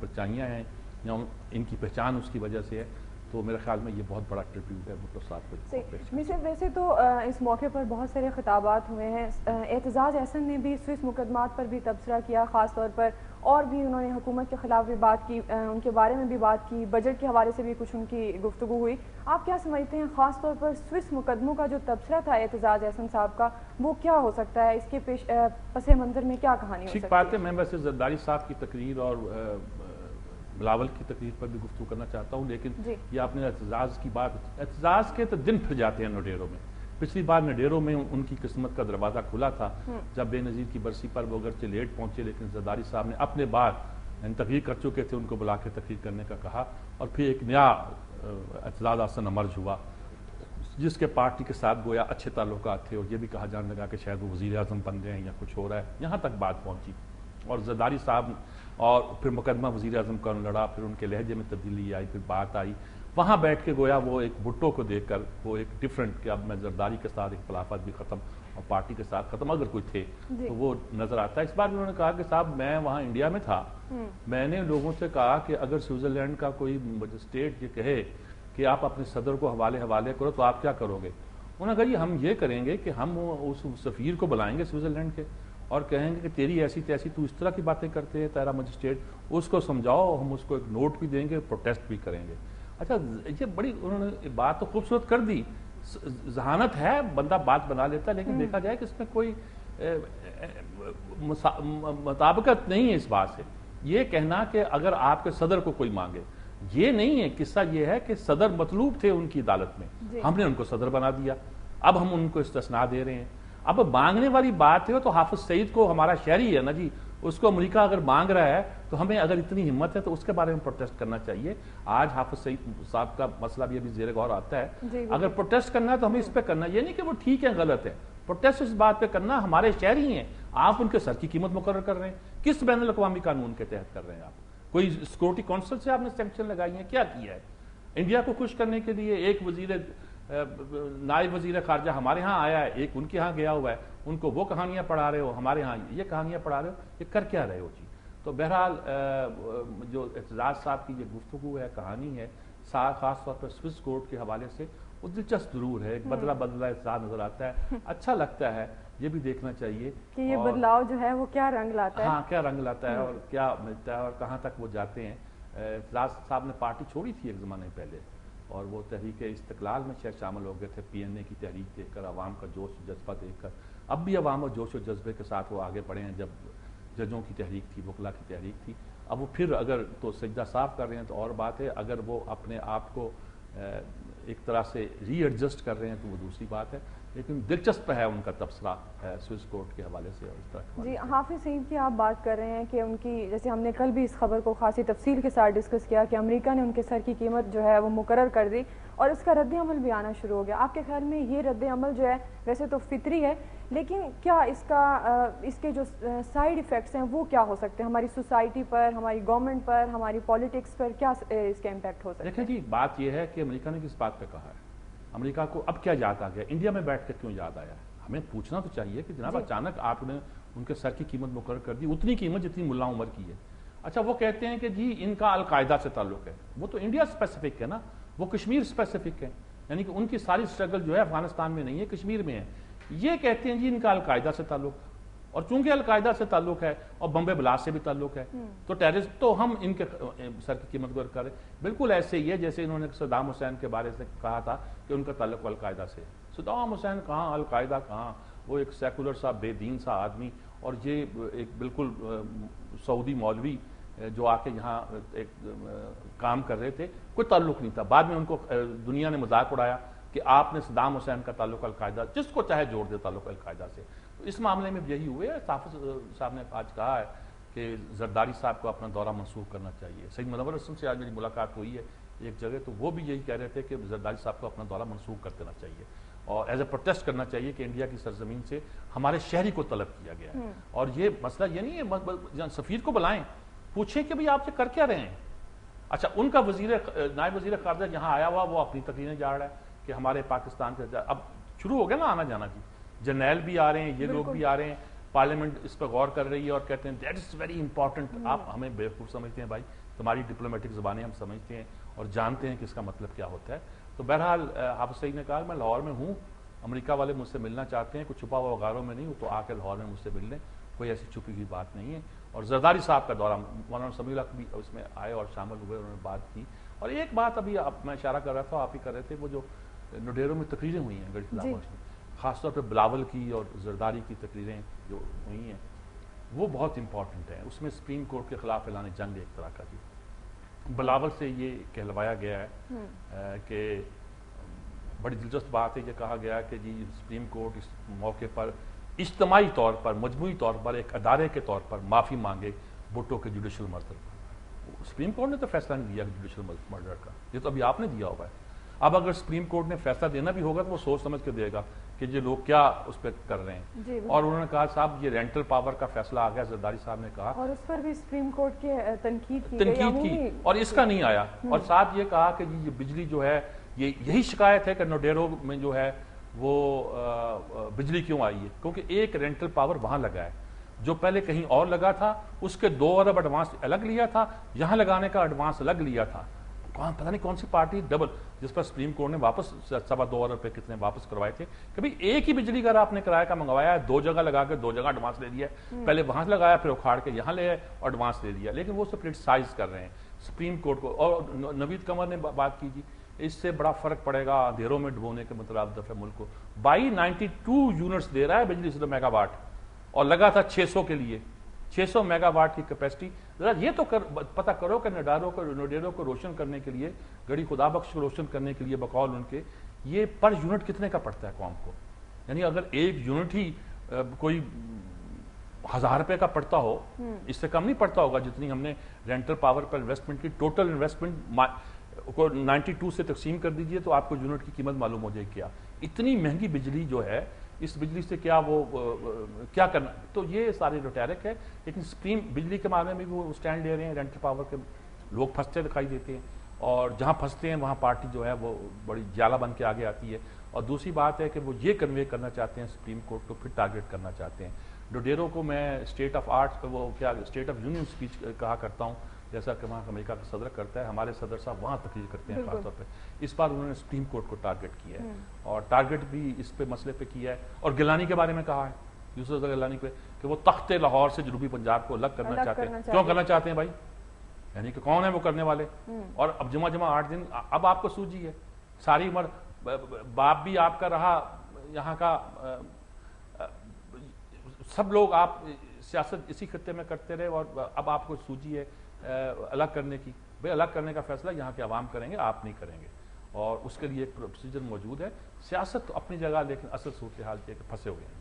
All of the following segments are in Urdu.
پرچائیاں ہیں یا ان کی پہچان اس کی وجہ سے ہے. تو میرے خیال میں یہ بہت بڑا ٹریبیوٹ ہے بھٹو صاحب کو. ویسے تو اس موقع پر بہت سارے خطابات ہوئے ہیں. اعتزاز احسن نے بھی سوئس مقدمات پر بھی تبصرہ کیا خاص طور پر, اور بھی انہوں نے حکومت کے خلاف بھی بات کی, ان کے بارے میں بھی بات کی, بجٹ کے حوالے سے بھی کچھ ان کی گفتگو ہوئی. آپ کیا سمجھتے ہیں خاص طور پر سوئس مقدموں کا جو تبصرہ تھا اعتزاز احسن صاحب کا, وہ کیا ہو سکتا ہے, اس کے پس منظر میں کیا کہانی ہو سکتی ہے؟ ٹھیک بات ہے. میں ویسے زرداری صاحب کی تقریر اور بلاول کی تقریر پر بھی گفتگو کرنا چاہتا ہوں, لیکن یہ آپ نے اعتزاز کی بات, اعتزاز کے تو دن پھر جاتے ہیں نڈیروں میں. پچھلی بار نڈیروں میں ان کی قسمت کا دروازہ کھلا تھا جب بے نظیر کی برسی پر وہ اگرچہ لیٹ پہنچے, لیکن زرداری صاحب نے اپنے بعد تقریر کر چکے تھے ان کو بلا کے تقریر کرنے کا کہا, اور پھر ایک نیا اعتزاز احسن امرج ہوا جس کے پارٹی کے ساتھ گویا اچھے تعلقات تھے, اور یہ بھی کہا جانے لگا کہ شاید وہ وزیر اعظم بن گئے ہیں یا کچھ ہو رہا ہے. یہاں تک بات پہنچی, اور زرداری صاحب اور پھر مقدمہ وزیر اعظم کا لڑا, پھر ان کے لہجے میں تبدیلی آئی, پھر بات آئی. وہاں بیٹھ کے گویا وہ ایک بھٹو کو دیکھ کر وہ ایک ڈفرینٹ کہ اب میں زرداری کے ساتھ اختلافات بھی ختم اور پارٹی کے ساتھ ختم اگر کوئی تھے تو وہ نظر آتا ہے. اس بار بھی انہوں نے کہا کہ صاحب میں وہاں انڈیا میں تھا, میں نے لوگوں سے کہا کہ اگر سوئٹزرلینڈ کا کوئی اسٹیٹ یہ کہے کہ آپ اپنے صدر کو حوالے کرو تو آپ کیا کرو گے؟ انہوں نے کہا جی ہم یہ کریں گے کہ ہم اس سفیر کو بلائیں گے سوئٹزرلینڈ کے اور کہیں گے کہ تیری ایسی تیسی تو اس طرح کی باتیں کرتے ہیں, تیرا مجسٹریٹ اس کو سمجھاؤ, ہم اس کو ایک نوٹ بھی دیں گے, پروٹیسٹ بھی کریں گے. اچھا یہ بڑی انہوں نے بات تو خوبصورت کر دی, ذہانت ہے, بندہ بات بنا لیتا ہے, لیکن دیکھا جائے کہ اس میں کوئی مطابقت نہیں ہے اس بات سے. یہ کہنا کہ اگر آپ کے صدر کو کوئی مانگے, یہ نہیں ہے. قصہ یہ ہے کہ صدر مطلوب تھے ان کی عدالت میں, ہم نے ان کو صدر بنا دیا, اب ہم ان کو استثناء دے رہے ہیں. اب مانگنے والی بات ہے تو حافظ سعید کو ہمارا شہری ہے نا جی, اس کو امریکہ اگر مانگ رہا ہے تو ہمیں اگر اتنی ہمت ہے تو اس کے بارے میں پروٹیسٹ کرنا چاہیے. آج حافظ سعید صاحب کا مسئلہ بھی ابھی زیر غور آتا ہے. اگر پروٹیسٹ کرنا ہے تو ہمیں اس پہ کرنا, یہ نہیں کہ وہ ٹھیک ہے غلط ہے, پروٹیسٹ اس بات پہ کرنا, ہمارے شہری ہیں, آپ ان کے سر کی قیمت مقرر کر رہے ہیں. کس بین الاقوامی قانون کے تحت کر رہے ہیں آپ؟ کوئی سیکورٹی کونسل سے آپ نے سینکشن لگائی ہیں, کیا کیا ہے؟ انڈیا کو خوش کرنے کے لیے ایک نائب وزیر خارجہ ہمارے ہاں آیا ہے, ایک ان کے ہاں گیا ہوا ہے, ان کو وہ کہانیاں پڑھا رہے ہو, ہمارے ہاں یہ کہانیاں پڑھا رہے ہو, یہ کر کیا رہے ہو جی؟ تو بہرحال جو اعتزاز صاحب کی یہ گفتگو ہے, کہانی ہے, خاص طور پر سوئس کورٹ کے حوالے سے وہ دلچسپ ضرور ہے. ایک بدلہ اعتزاز نظر آتا ہے, اچھا لگتا ہے, یہ بھی دیکھنا چاہیے کہ یہ بدلاؤ جو ہے وہ کیا رنگ لاتا ہے. ہاں کیا رنگ لاتا ہے اور کیا ملتا ہے اور کہاں تک وہ جاتے ہیں. اعتزاز صاحب نے پارٹی چھوڑی تھی ایک زمانے پہلے, اور وہ تحریک استقلال میں شاید شامل ہو گئے تھے, پی این اے کی تحریک دیکھ کر, عوام کا جوش و جذبہ دیکھ کر. اب بھی عوام اور جوش و جذبے کے ساتھ وہ آگے بڑھے ہیں. جب ججوں کی تحریک تھی, وکلا کی تحریک تھی, اب وہ پھر اگر تو سجدہ صاف کر رہے ہیں تو اور بات ہے, اگر وہ اپنے آپ کو ایک طرح سے ری ایڈجسٹ کر رہے ہیں تو وہ دوسری بات ہے. لیکن دلچسپ ہے ان کا تبصرہ سوئس کورٹ کے حوالے سے. اور اس طرح جی حافظ سعید کی آپ بات کر رہے ہیں کہ ان کی, جیسے ہم نے کل بھی اس خبر کو خاصی تفصیل کے ساتھ ڈسکس کیا کہ امریکہ نے ان کے سر کی قیمت جو ہے وہ مقرر کر دی اور اس کا رد عمل بھی آنا شروع ہو گیا. آپ کے خیال میں یہ رد عمل جو ہے ویسے تو فطری ہے, لیکن کیا اس کے جو سائیڈ ایفیکٹس ہیں وہ کیا ہو سکتے ہیں ہماری سوسائٹی پر, ہماری گورنمنٹ پر, ہماری پالیٹکس پر, کیا اس کا امپیکٹ ہو سکتا ہے؟ دیکھیں جی بات یہ ہے کہ امریکہ نے کس بات پہ کہا ہے, امریکہ کو اب کیا یاد آ گیا, انڈیا میں بیٹھ کر کیوں یاد آیا ہے؟ ہمیں پوچھنا تو چاہیے کہ جناب اچانک آپ نے ان کے سر کی قیمت مقرر کر دی, اتنی قیمت جتنی ملا عمر کی ہے. اچھا وہ کہتے ہیں کہ جی ان کا القاعدہ سے تعلق ہے, وہ تو انڈیا اسپیسیفک ہے نا, وہ کشمیر اسپیسیفک ہے, یعنی کہ ان کی ساری اسٹرگل جو ہے افغانستان میں نہیں ہے, کشمیر میں ہے. یہ کہتے ہیں جی ان کا القاعدہ سے تعلق, اور چونکہ القاعدہ سے تعلق ہے اور بمبے بلاسٹ سے بھی تعلق ہے تو ٹیررسٹ تو ہم ان کے سر کی قیمت مقرر کریں. بالکل ایسے ہی ہے جیسے انہوں نے صدام حسین کے بارے سے کہا تھا کہ ان کا تعلق القاعدہ سے. صدام حسین کہاں, القاعدہ کہاں, وہ ایک سیکولر سا بے دین سا آدمی, اور یہ ایک بالکل سعودی مولوی جو آ کے یہاں ایک کام کر رہے تھے, کوئی تعلق نہیں تھا. بعد میں ان کو دنیا نے مذاق اڑایا کہ آپ نے صدام حسین کا تعلق القاعدہ, جس کو چاہے جوڑ دے تعلق القاعدہ سے. تو اس معاملے میں یہی ہوئے. حافظ صاحب نے آج کہا ہے کہ زرداری صاحب کو اپنا دورہ منسوخ کرنا چاہیے. سید منور حسن سے آج میری ملاقات ہوئی ہے ایک جگہ, تو وہ بھی یہی کہہ رہے تھے کہ زرداری صاحب کو اپنا دورہ منسوخ کر دینا چاہیے اور ایز اے پروٹیسٹ کرنا چاہیے کہ انڈیا کی سرزمین سے ہمارے شہری کو طلب کیا گیا ہے. اور یہ مسئلہ یہ نہیں ہے, سفیر کو بلائیں, پوچھیں کہ بھئی آپ سے کر کیا رہے ہیں. اچھا ان کا نائب وزیر خارجہ جہاں آیا ہوا وہ اپنی تقریریں جا رہا ہے کہ ہمارے پاکستان کے, اب شروع ہو گیا نا آنا جانا جی, جرنیل بھی آ رہے ہیں, یہ لوگ بھی آ رہے ہیں, پارلیمنٹ اس پہ غور کر رہی ہے اور کہتے ہیں دیٹ از ویری امپورٹنٹ. آپ ہمیں بیوقوف سمجھتے ہیں بھائی, تمہاری ڈپلومیٹک زبانیں ہم سمجھتے ہیں اور جانتے ہیں کہ اس کا مطلب کیا ہوتا ہے. تو بہرحال حافظ سعید نے کہا میں لاہور میں ہوں, امریکہ والے مجھ سے ملنا چاہتے ہیں, کچھ چھپا ہوا غاروں میں نہیں ہوں, تو آ کے لاہور میں مجھ سے مل لیں, کوئی ایسی چھپی ہوئی بات نہیں ہے. اور زرداری صاحب کا دورہ, مولانا سمیع الحق بھی اس میں آئے اور شامل ہوئے, انہوں نے بات کی. اور ایک بات ابھی میں اشارہ کر رہا تھا, آپ ہی کر رہے تھے, وہ جو نوڈیرو میں تقریریں ہوئی ہیں گڑھی خلاف ورزی میں, خاص طور پہ بلاول کی اور زرداری کی تقریریں جو ہوئی ہیں وہ بہت امپورٹنٹ ہیں. اس میں سپریم کورٹ کے خلاف اعلان جنگ ایک طرح کا بھی بلاول سے یہ کہلوایا گیا ہے کہ بڑی دلچسپ بات ہے, یہ کہا گیا کہ جی سپریم کورٹ اس موقع پر اجتماعی طور پر, مجموعی طور پر, ایک ادارے کے طور پر معافی مانگے بھٹو کے جوڈیشل مرڈر پر. سپریم کورٹ نے تو فیصلہ نہیں دیا جوڈیشل مرڈر کا, یہ تو ابھی آپ نے دیا ہوا ہے. اب اگر سپریم کورٹ نے فیصلہ دینا بھی ہوگا تو وہ سوچ سمجھ کے دے گا کہ یہ لوگ کیا اس پہ کر رہے ہیں. اور انہوں نے کہا صاحب یہ رینٹل پاور کا فیصلہ آ گیا, زرداری صاحب نے کہا, اور اس پر بھی سپریم کورٹ کی تنقید کی اور اس کا نہیں آیا. اور ساتھ یہ کہا کہ جی یہ بجلی جو ہے, یہی شکایت ہے کہ نوڈیرو میں جو ہے وہ بجلی کیوں آئی ہے, کیونکہ ایک رینٹل پاور وہاں لگا ہے جو پہلے کہیں اور لگا تھا, اس کے 2 ارب ایڈوانس الگ لیا تھا, یہاں لگانے کا ایڈوانس الگ لیا تھا. پتہ نہیں کون سی پارٹی ڈبل, جس پر سپریم کورٹ نے واپس 2.25 ارب پہ کتنے واپس کروائے تھے کہ بھئی ایک ہی بجلی گھر آپ نے کرایہ کا منگوایا ہے, 2 جگہ لگا کے 2 جگہ ایڈوانس لے لیا ہے, پہلے وہاں سے لگایا پھر اکھاڑ کے یہاں لے آئے اور ایڈوانس لے لیا. لیکن وہ سب کرٹیسائز کر رہے ہیں سپریم کورٹ کو. اور نوید قمر نے بات کی جی اس سے بڑا فرق پڑے گا اندھیروں میں ڈبونے کے مطلب دفعہ ملک کو. 92 یونٹس دے رہا ہے بجلی سے میگا واٹ, اور لگا تھا 600 کے لیے, 600 میگا واٹ کی کیپیسٹی. ذرا یہ تو پتہ کرو کہ نوڈیرو کو روشن کرنے کے لیے, گڑھی خدا بخش کو روشن کرنے کے لیے بقول ان کے, یہ پر یونٹ کتنے کا پڑتا ہے قوم کو. یعنی اگر ایک یونٹ ہی کوئی 1000 روپے کا پڑتا ہو, اس سے کم نہیں پڑتا ہوگا جتنی ہم نے رینٹل پاور پر انویسٹمنٹ کی. ٹوٹل انویسٹمنٹ کو 92 سے تقسیم کر دیجئے تو آپ کو یونٹ کی قیمت معلوم ہو جائے کیا. اتنی مہنگی بجلی جو ہے, اس بجلی سے کیا وہ کیا کرنا. تو یہ ساری ریٹیرک ہے. لیکن سپریم بجلی کے معاملے میں بھی وہ سٹینڈ لے رہے ہیں. رینٹل پاور کے لوگ پھنستے دکھائی دیتے ہیں, اور جہاں پھنستے ہیں وہاں پارٹی جو ہے وہ بڑی جالا بن کے آگے آتی ہے. اور دوسری بات ہے کہ وہ یہ کنوے کرنا چاہتے ہیں سپریم کورٹ کو, پھر ٹارگیٹ کرنا چاہتے ہیں. نوڈیرو کو میں اسٹیٹ آف آرٹ, وہ کیا اسٹیٹ آف یونین اسپیچ کہا کرتا ہوں, جیسا کہ وہاں امریکہ کا صدر کرتا ہے. ہمارے صدر صاحب وہاں تقریر کرتے ہیں خاص طور پہ. اس بار انہوں نے سپریم کورٹ کو ٹارگیٹ کیا ہے, اور ٹارگیٹ بھی اس پہ مسئلے پہ کیا ہے. اور گیلانی کے بارے میں کہا ہے, یوسف رضا گیلانی پہ, کہ وہ تخت لاہور سے جنوبی پنجاب کو الگ کرنا چاہتے ہیں. کیوں کرنا چاہتے ہیں بھائی, یعنی کہ کون ہے وہ کرنے والے. اور اب جمعہ 8 دن اب آپ کو سوجی ہے, ساری عمر باپ بھی آپ کا رہا یہاں کا, سب لوگ آپ سیاست اسی خطے میں کرتے رہے, اور اب آپ کو سوجی ہے الگ کرنے کی. بھئی الگ کرنے کا فیصلہ یہاں کے عوام کریں گے, آپ نہیں کریں گے, اور اس کے لیے ایک پروسیجر موجود ہے. سیاست اپنی جگہ, لیکن اصل صورتحال یہ کہ پھنسے ہوئے ہیں.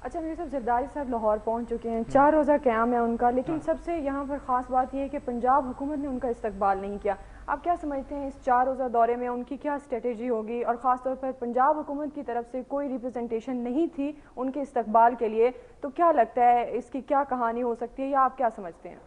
اچھا میر صاحب, زرداری صاحب لاہور پہنچ چکے ہیں, 4 روزہ قیام ہے ان کا, لیکن سب سے یہاں پر خاص بات یہ ہے کہ پنجاب حکومت نے ان کا استقبال نہیں کیا. آپ کیا سمجھتے ہیں اس 4 روزہ دورے میں ان کی کیا اسٹریٹجی ہوگی, اور خاص طور پر پنجاب حکومت کی طرف سے کوئی ریپرزنٹیشن نہیں تھی ان کے استقبال کے لیے, تو کیا لگتا ہے اس کی کیا کہانی ہو سکتی ہے, یا آپ کیا سمجھتے ہیں؟